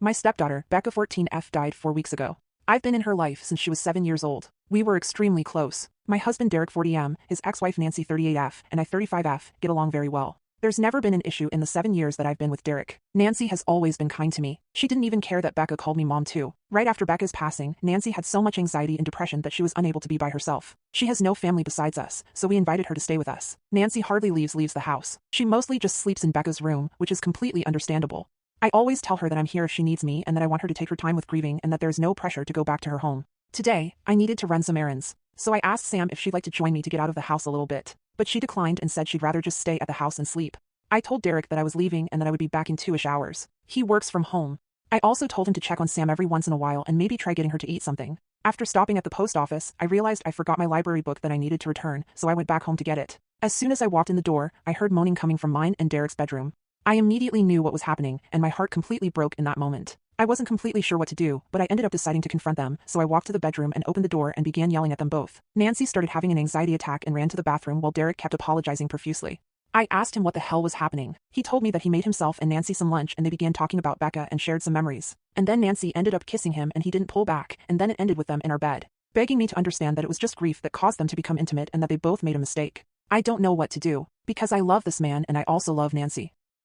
My stepdaughter, Becca 14F, died 4 weeks ago. I've been in her life since she was 7 years old. We were extremely close. My husband Derek 40M, his ex-wife Nancy 38F, and I 35F get along very well. There's never been an issue in the 7 years that I've been with Derek. Nancy has always been kind to me. She didn't even care that Becca called me mom too. Right after Becca's passing, Nancy had so much anxiety and depression that she was unable to be by herself. She has no family besides us, so we invited her to stay with us. Nancy hardly leaves the house. She mostly just sleeps in Becca's room, which is completely understandable. I always tell her that I'm here if she needs me and that I want her to take her time with grieving and that there's no pressure to go back to her home. Today, I needed to run some errands, so I asked Sam if she'd like to join me to get out of the house a little bit, but she declined and said she'd rather just stay at the house and sleep. I told Derek that I was leaving and that I would be back in 2-ish hours. He works from home. I also told him to check on Sam every once in a while and maybe try getting her to eat something. After stopping at the post office, I realized I forgot my library book that I needed to return, so I went back home to get it. As soon as I walked in the door, I heard moaning coming from mine and Derek's bedroom. I immediately knew what was happening, and my heart completely broke in that moment. I wasn't completely sure what to do, but I ended up deciding to confront them, so I walked to the bedroom and opened the door and began yelling at them both. Nancy started having an anxiety attack and ran to the bathroom while Derek kept apologizing profusely. I asked him what the hell was happening. He told me that he made himself and Nancy some lunch and they began talking about Becca and shared some memories. And then Nancy ended up kissing him and he didn't pull back, and then it ended with them in our bed, begging me to understand that it was just grief that caused them to become intimate and that they both made a mistake. I don't know what to do, because I love this man and I also love Nancy.